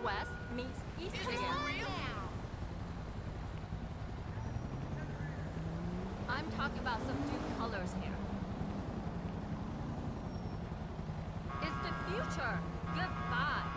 west meets east again. I'm talking about subdued colors here. It's the future. Goodbye.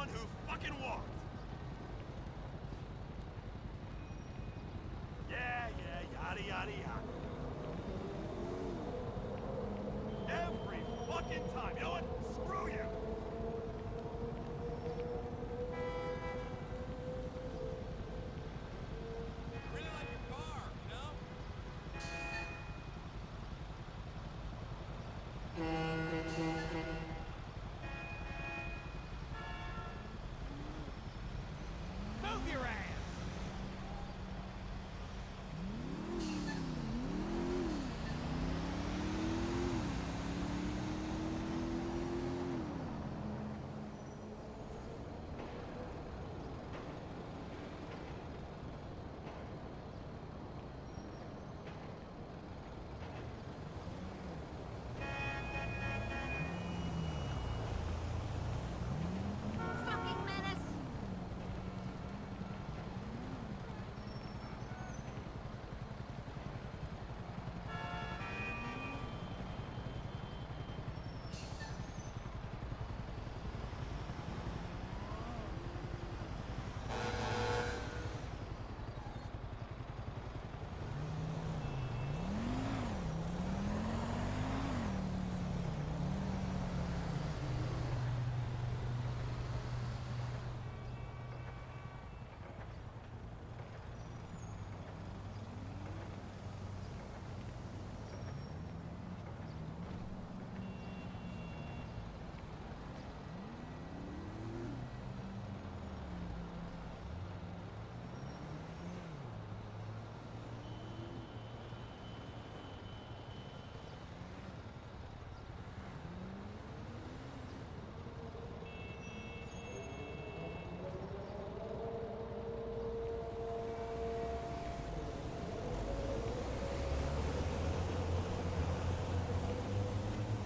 Who fucking walked? Yeah, yada yada yada. Every fucking time. You know what? Screw you. Really like your car, you know? Move your ass! Fucking menace!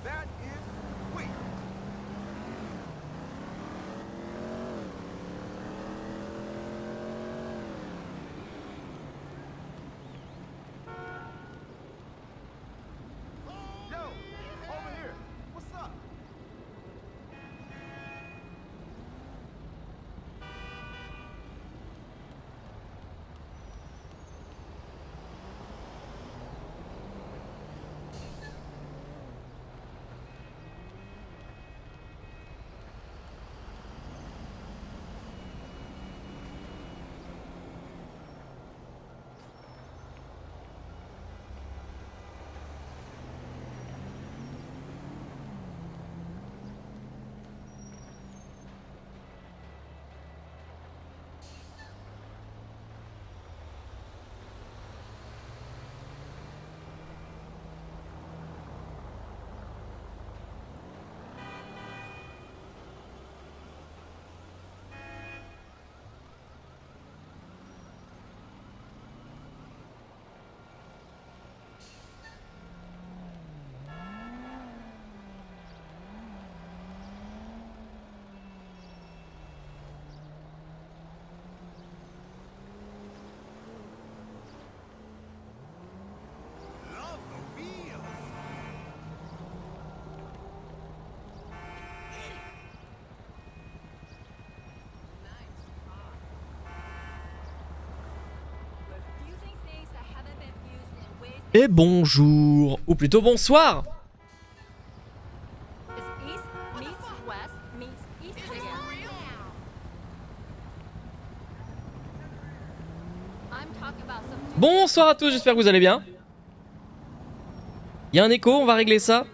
That is sweet. Yo, over here. What's up? Love the wheels. Nice car. We're fusing things that haven't been fused in ways that Et bonjour, ou plutôt bonsoir. is east meets west meets east again. I'm talking about subdued Bonsoir à tous, j'espère que vous allez bien. Il y a un écho, on va régler ça.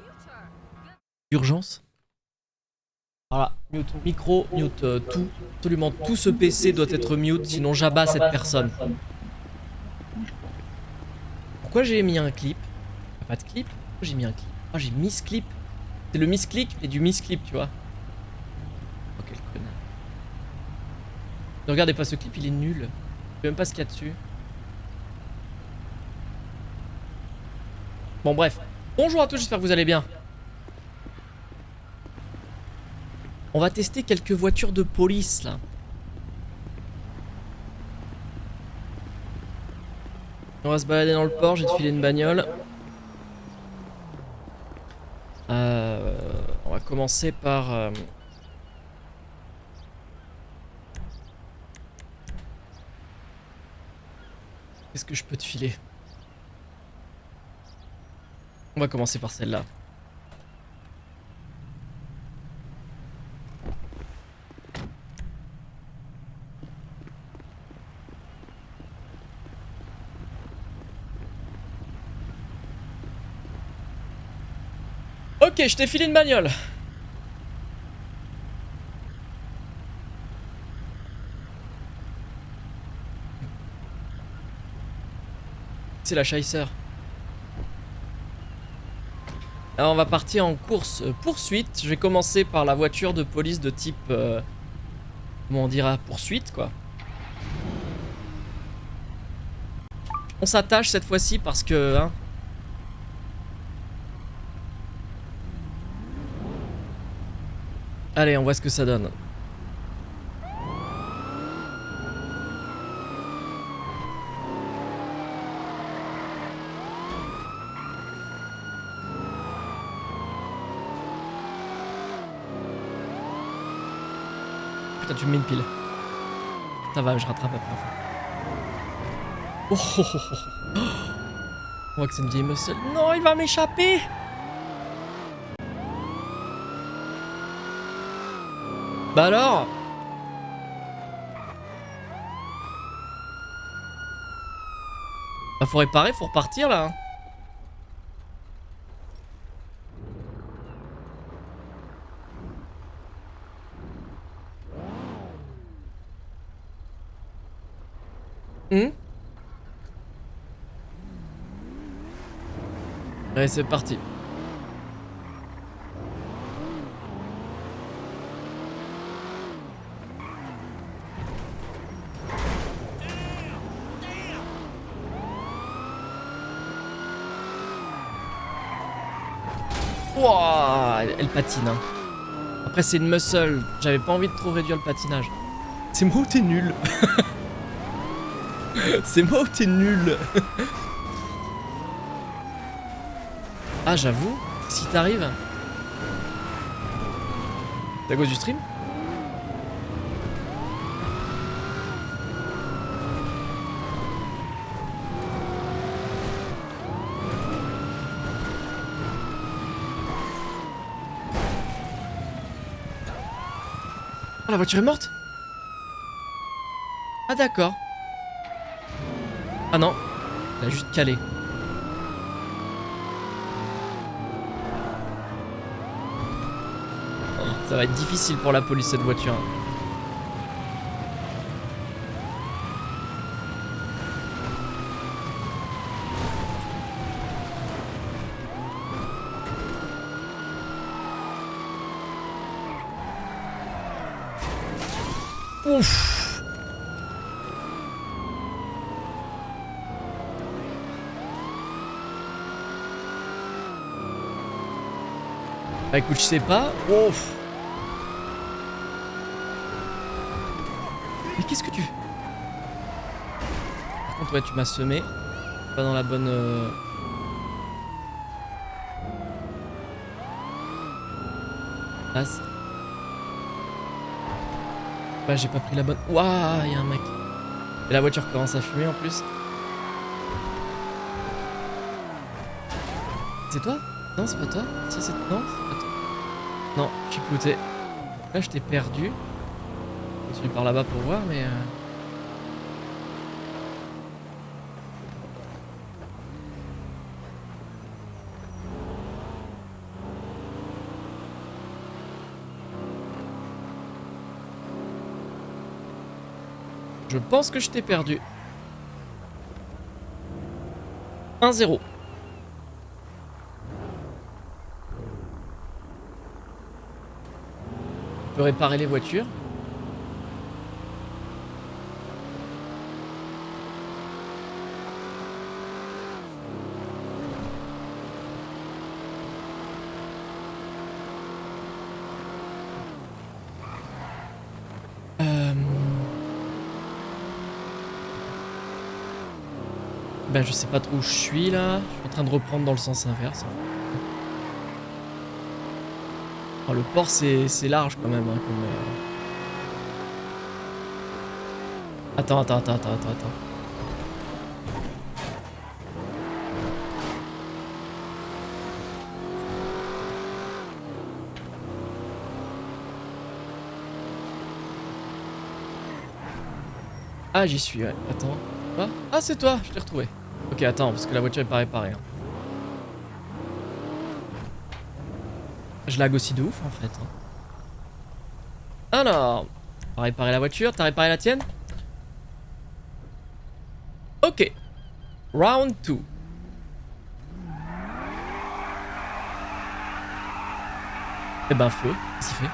Urgence. Voilà, mute micro, mute tout. Absolument tout ce PC doit être mute, sinon j'abats cette personne. Pourquoi j'ai mis un clip? Y'a pas de clip? Pourquoi j'ai mis un clip? Oh, j'ai misclip. C'est le misclick et du misclip, tu vois. Oh, quel connard. Ne regardez pas ce clip, il est nul. Je sais même pas ce qu'il y a dessus. Bon, bref. Bonjour à tous, j'espère que vous allez bien. On va tester quelques voitures de police, là. On va se balader dans le port, j'ai te filé une bagnole. On va commencer par... Qu'est-ce que je peux te filer? On va commencer par celle-là. Ok, je t'ai filé une bagnole. C'est la Chaser. Alors on va partir en course poursuite. Je vais commencer par la voiture de police de type... comment on dira? Poursuite, quoi. On s'attache cette fois-ci parce que... Hein, allez, on voit ce que ça donne. Putain, tu me mets une pile. Ça va, je rattrape après. Oh, oh, oh, oh. On voit que c'est une vieille muscle. Non, il va m'échapper. Bah alors? Bah faut réparer, faut repartir là. Allez, c'est parti. Wouah, elle patine. Hein. Après, c'est une muscle. J'avais pas envie de trop réduire le patinage. C'est moi ou t'es nul? C'est moi ou t'es nul? Ah, j'avoue, si t'arrives. C'est à cause du stream? Oh, la voiture est morte? Ah, d'accord. Ah non, elle a juste calé. Ça va être difficile pour la police cette voiture. Ouf. Bah écoute, je sais pas. Ouf. Mais qu'est-ce que tu fais? Par contre, ouais, tu m'as semé. Pas dans la bonne... place. Bah, j'ai pas pris la bonne... Waouh, il y a un mec. Et la voiture commence à fumer en plus. C'est toi? Non, c'est pas toi. Si, c'est... Non, c'est pas toi. Non, je suis clouté. Là, je t'ai perdu. Je suis par là-bas pour voir, mais... Je pense que je t'ai perdu. 1-0. On peut réparer les voitures. Ben je sais pas trop où je suis là. Je suis en train de reprendre dans le sens inverse. Oh, le port c'est large quand même. Hein, comme, Attends. Ah j'y suis, ouais. Attends. Ah c'est toi, je t'ai retrouvé. Ok attends, parce que la voiture est pas réparée. Hein. Je lag aussi de ouf en fait. Hein. Alors, on va réparer la voiture. T'as réparé la tienne? Ok. Round 2. Eh ben feu, qu'est-ce qu'il fait?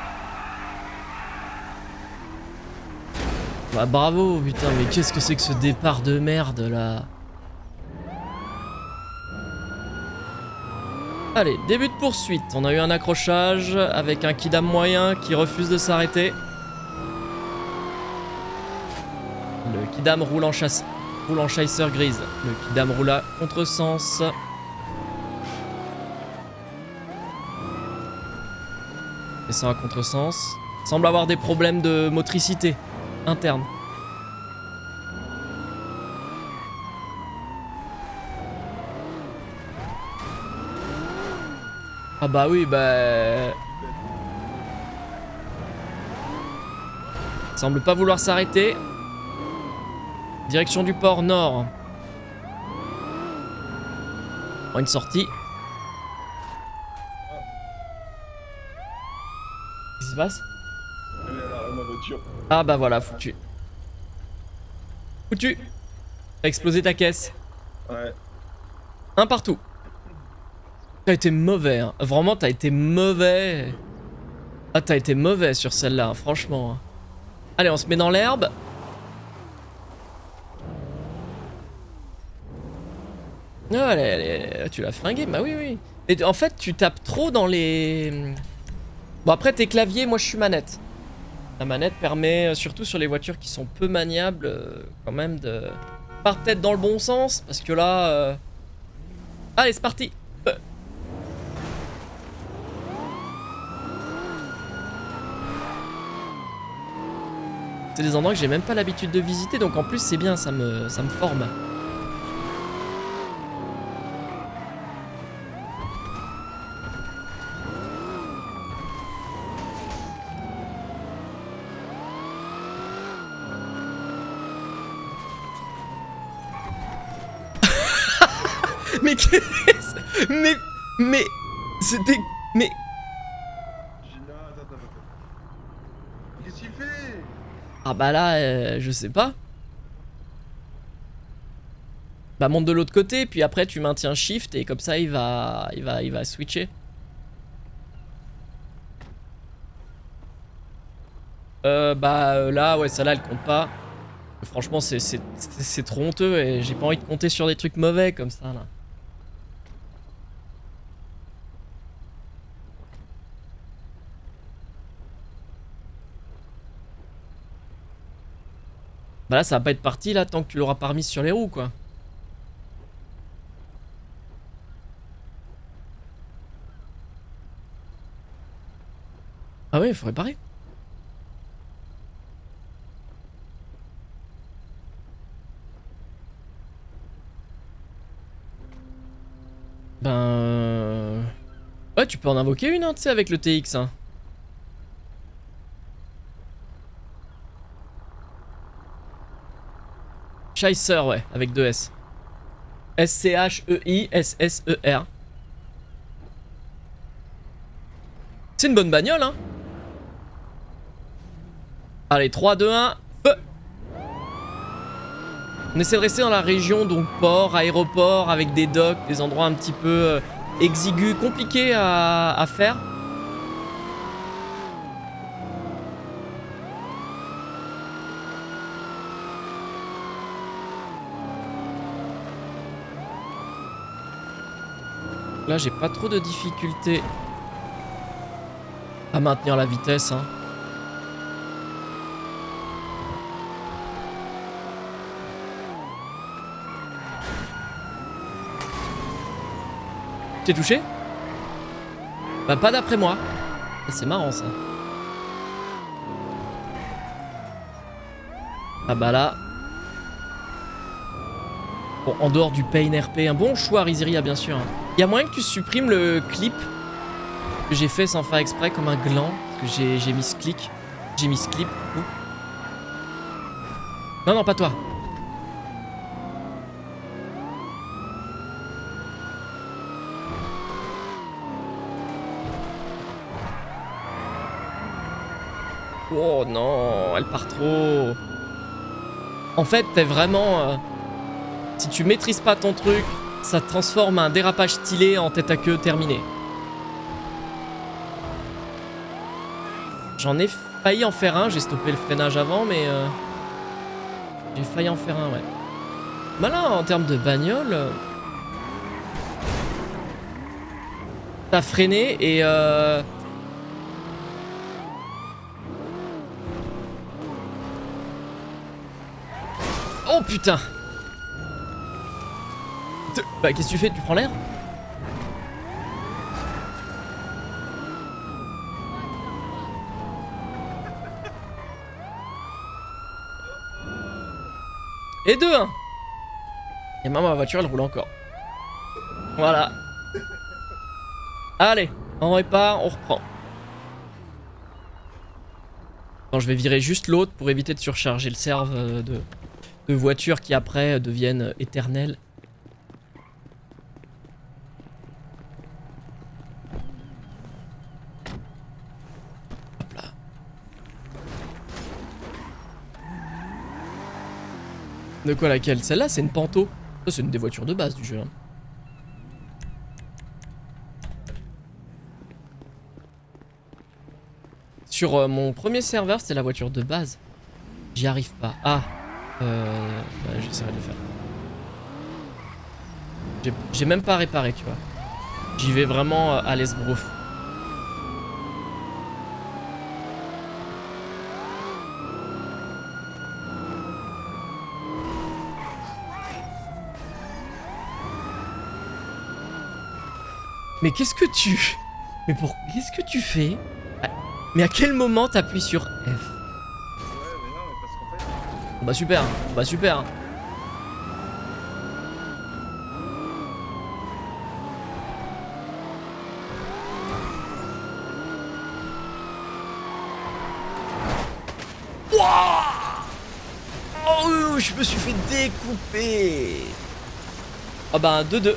Bah bravo, putain, mais qu'est-ce que c'est que ce départ de merde là? Allez, début de poursuite. On a eu un accrochage avec un kidam moyen qui refuse de s'arrêter. Le kidam roule en chasseur grise. Le kidam roule à contresens. Descend à contresens. Semble avoir des problèmes de motricité interne. Ah bah oui, bah... Semble pas vouloir s'arrêter. Direction du port nord. Oh, une sortie. Qu'est-ce qui se passe? Ah bah voilà, foutu. Foutu. T'as explosé ta caisse. Ouais. Un partout. T'as été mauvais, hein. Vraiment, t'as été mauvais. Ah, t'as été mauvais sur celle-là, hein, franchement. Allez, on se met dans l'herbe. Allez, tu l'as fringué, bah oui. Et en fait, tu tapes trop dans les... Bon, après, tes claviers, moi, je suis manette. La manette permet, surtout sur les voitures qui sont peu maniables, quand même, de... Pas peut-être dans le bon sens, parce que là... Allez, c'est parti. C'est des endroits que j'ai même pas l'habitude de visiter, donc en plus c'est bien, ça me forme. Mais qu'est-ce... Mais... C'était... Mais... Attends. Qu'est-ce qu'il fait? Ah bah là, je sais pas. Bah monte de l'autre côté, puis après tu maintiens shift et comme ça il va switcher. Là ouais, celle-là elle compte pas. Franchement c'est trop honteux et j'ai pas envie de compter sur des trucs mauvais comme ça là. Bah là ça va pas être parti là tant que tu l'auras pas remise sur les roues quoi. Ah ouais, il faut réparer. Ben... Ouais, tu peux en invoquer une, hein, tu sais, avec le TX. Hein. Chaser, ouais, avec 2 S. S-C-H-E-I-S-S-E-R. C'est une bonne bagnole, hein. Allez, 3, 2, 1, feu. On essaie de rester dans la région, donc port, aéroport, avec des docks, des endroits un petit peu exigus, compliqués à faire. Là, j'ai pas trop de difficultés à maintenir la vitesse, hein. T'es touché? Bah pas d'après moi. C'est marrant ça. Ah bah là. Bon, en dehors du pain RP, un bon choix Riziria bien sûr. Il y a moyen que tu supprimes le clip que j'ai fait sans faire exprès comme un gland. Parce que j'ai mis ce clic. J'ai mis ce clip du coup. Non, non, pas toi. Oh non, elle part trop. En fait, t'es vraiment... si tu maîtrises pas ton truc, ça transforme un dérapage stylé en tête à queue terminé. J'en ai failli en faire un, j'ai stoppé le freinage avant, mais... j'ai failli en faire un, ouais. Bah là, en termes de bagnole... t'as freiné et... Oh putain! Bah qu'est-ce que tu fais? Tu prends l'air? Et 2-1. Et maman, ma voiture elle roule encore. Voilà. Allez, on répare, on reprend. Attends, je vais virer juste l'autre pour éviter de surcharger le serve de voitures qui après deviennent éternelles. Hop là. De quoi laquelle? Celle-là c'est une Panto. Ça c'est une des voitures de base du jeu. Hein. Sur mon premier serveur c'était la voiture de base. J'y arrive pas. Ah. Bah, j'essaierai de le faire. J'ai même pas réparé, tu vois. J'y vais vraiment à l'esbrouf. Mais qu'est-ce que tu... Mais pour... Qu'est-ce que tu fais? Mais à quel moment t'appuies sur F? Bah super, bah super. Wouah! Oh, je me suis fait découper. Ah bah 2-2.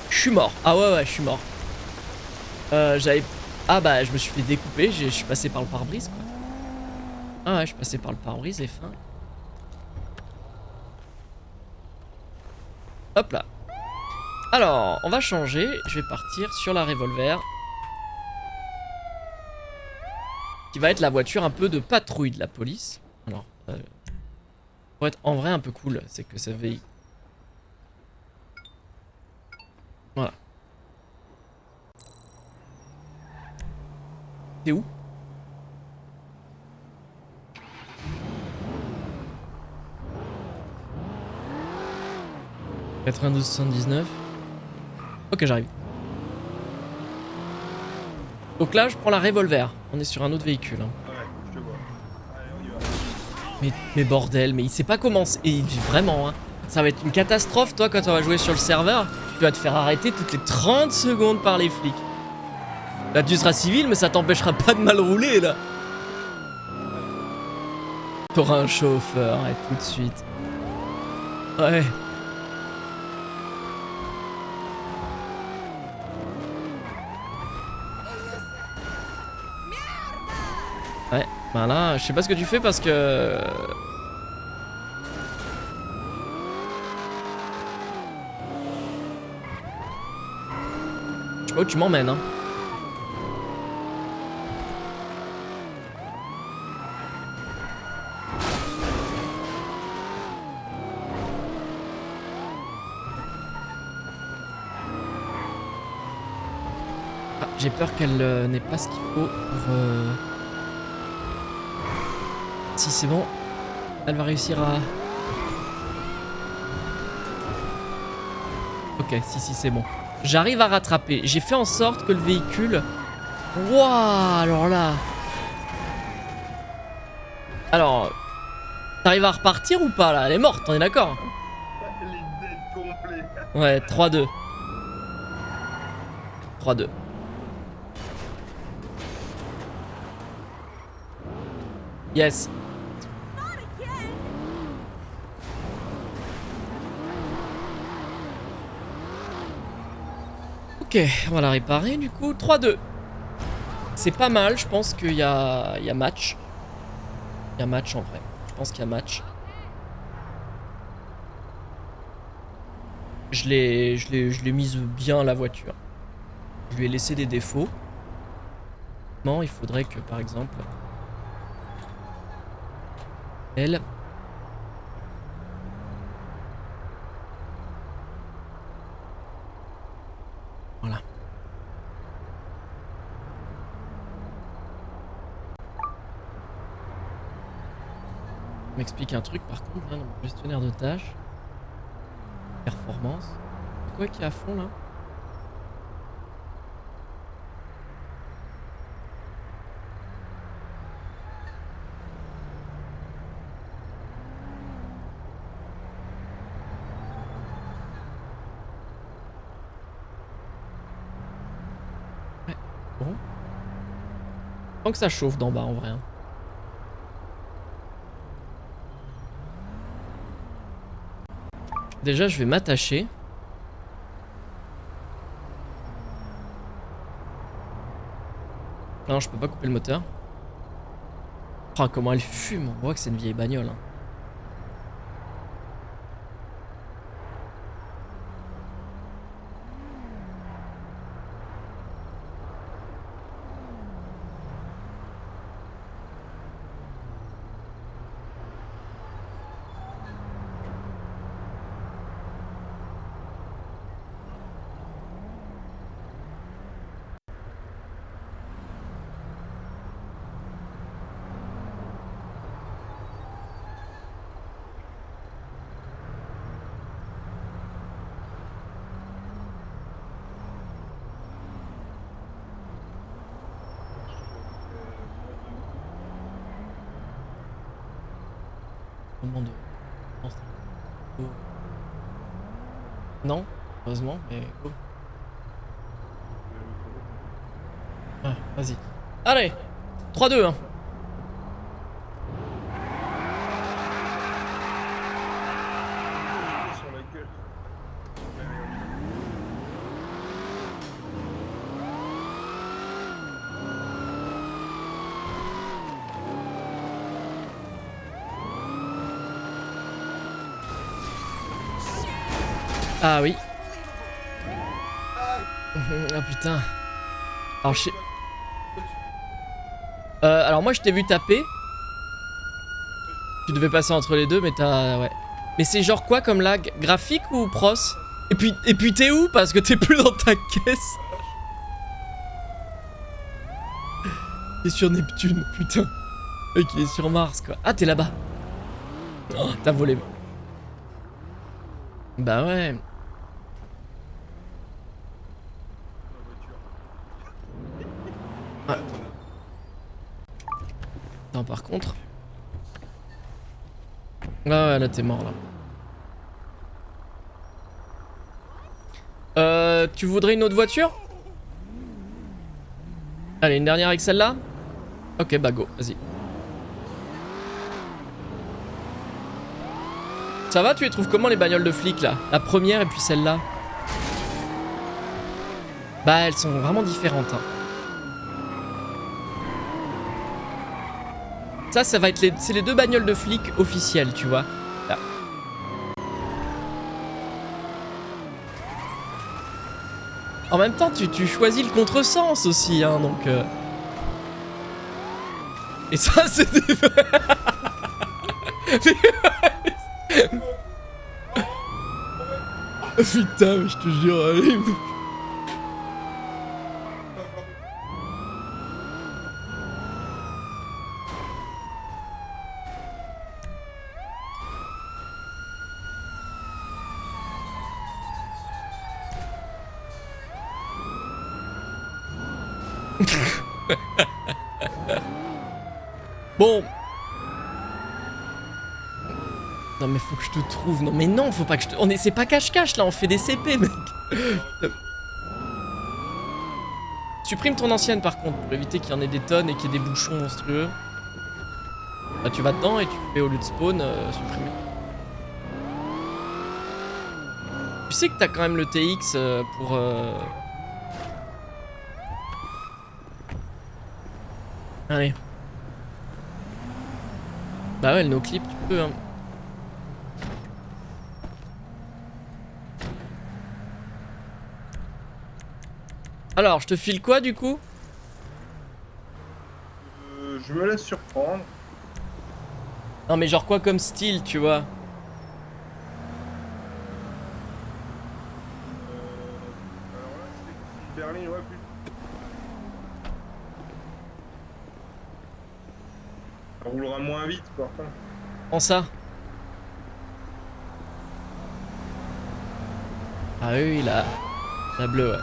Je suis mort. Ah ouais, je suis mort. J'avais... Ah bah je me suis fait découper, je suis passé par le pare-brise quoi. Ah ouais, je suis passé par le pare-brise et fin. Hop là. Alors, on va changer. Je vais partir sur la revolver. Qui va être la voiture un peu de patrouille de la police. Alors, pour être en vrai un peu cool, c'est que ça véhicule. Voilà. T'es où? « 92,79. » Ok, j'arrive. Donc là, je prends la revolver. On est sur un autre véhicule. Hein. Ouais, je te vois. Allez, on y va. Mais bordel, mais il sait pas comment... Et vraiment, hein. Ça va être une catastrophe, toi, quand on va jouer sur le serveur. Tu vas te faire arrêter toutes les 30 secondes par les flics. Là, tu seras civil, mais ça t'empêchera pas de mal rouler, là. T'auras un chauffeur, ouais, tout de suite. Ouais. Ouais, bah là, je sais pas ce que tu fais parce que... Oh, tu m'emmènes, hein. Ah, j'ai peur qu'elle n'ait pas ce qu'il faut pour... Si c'est bon, elle va réussir à... Ok, si, c'est bon. J'arrive à rattraper. J'ai fait en sorte que le véhicule... Wouah, alors là... Alors... T'arrives à repartir ou pas, là? Elle est morte, on est d'accord? Elle est dead complet. Ouais, 3-2. 3-2. Yes. Ok, on va la réparer du coup. 3-2. C'est pas mal, je pense qu'il y a match. Il y a match en vrai. Je pense qu'il y a match. Je l'ai mise bien la voiture. Je lui ai laissé des défauts. Non, il faudrait que par exemple... Elle... Voilà. Je m'explique un truc par contre, là, dans mon gestionnaire de tâches. Performance. C'est quoi qui est à fond là? Ouais, bon. Tant que ça chauffe d'en bas en vrai. Hein. Déjà, je vais m'attacher. Non, je peux pas couper le moteur. Oh, comment elle fume. On voit que c'est une vieille bagnole. Hein. Moment de... Non, heureusement, mais go. Ah, vas-y. Allez 3-2, hein. Sur la gueule. Ah oui. Oh putain. Alors je sais... alors moi je t'ai vu taper. Tu devais passer entre les deux mais t'as... Ouais. Mais c'est genre quoi comme lag? Graphique ou pros? Et puis t'es où? Parce que t'es plus dans ta caisse. T'es sur Neptune, putain. Le mec il est sur Mars quoi. Ah t'es là-bas. Oh, t'as volé. Bah ouais. Ouais. Non par contre. Ah ouais là t'es mort là. Tu voudrais une autre voiture? Allez une dernière avec celle-là? Ok bah go, vas-y. Ça va, tu les trouves comment les bagnoles de flics là? La première et puis celle-là? Bah elles sont vraiment différentes hein. Ça va être c'est les deux bagnoles de flics officielles, tu vois. Là. En même temps, tu choisis le contresens aussi, hein, donc... Et ça, c'était... Putain, mais je te jure, allez... Bon. Non mais faut que je te trouve. Non mais non, faut pas que je te... On est... C'est pas cache-cache là, on fait des CP mec. Supprime ton ancienne par contre, pour éviter qu'il y en ait des tonnes et qu'il y ait des bouchons monstrueux. Là tu vas dedans et tu fais au lieu de spawn, supprimer. Tu sais que t'as quand même le TX pour... Allez. Bah ouais, le no-clip, tu peux, hein. Alors, je te file quoi, du coup? Je me laisse surprendre. Non, mais genre quoi comme style, tu vois? Alors là, c'est berline, ouais, plus. Ça roulera moins vite, par contre. Prends ça. Ah oui, la bleue, ouais.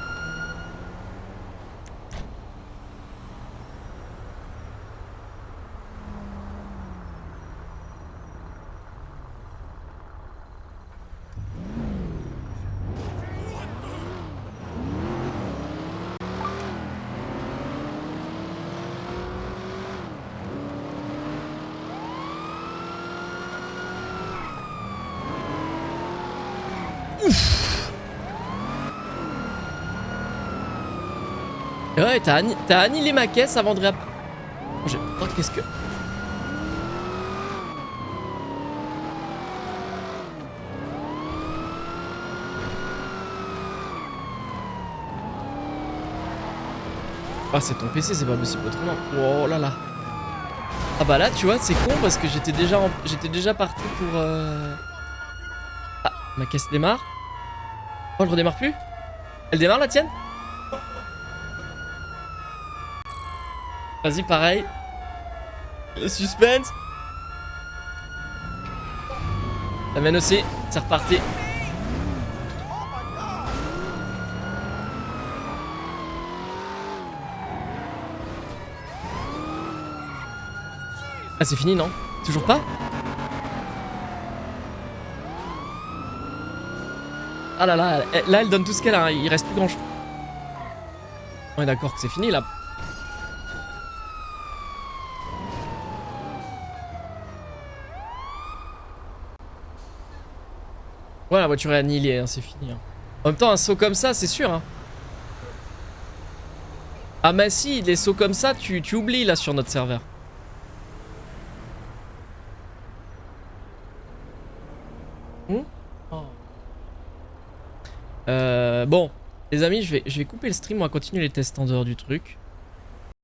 Ouais, t'as annihilé ma caisse avant de réapp... Oh, qu'est-ce que... Ah, c'est ton PC, c'est pas possible autrement. Oh là là. Ah bah là, tu vois, c'est con parce que j'étais déjà parti pour... Ah, ma caisse démarre. Oh, elle redémarre plus? Elle démarre la tienne? Vas-y, pareil. Le suspense. La mienne aussi, c'est reparti. Ah, c'est fini, non? Toujours pas? Ah là là, là elle donne tout ce qu'elle a, il reste plus grand chose. On est d'accord que c'est fini là. Voilà, la voiture est annihilée, hein, c'est fini. Hein. En même temps, un saut comme ça, c'est sûr. Hein. Ah mais si, les sauts comme ça, tu oublies là sur notre serveur. Oh. Bon, les amis, je vais couper le stream, on va continuer les tests en dehors du truc.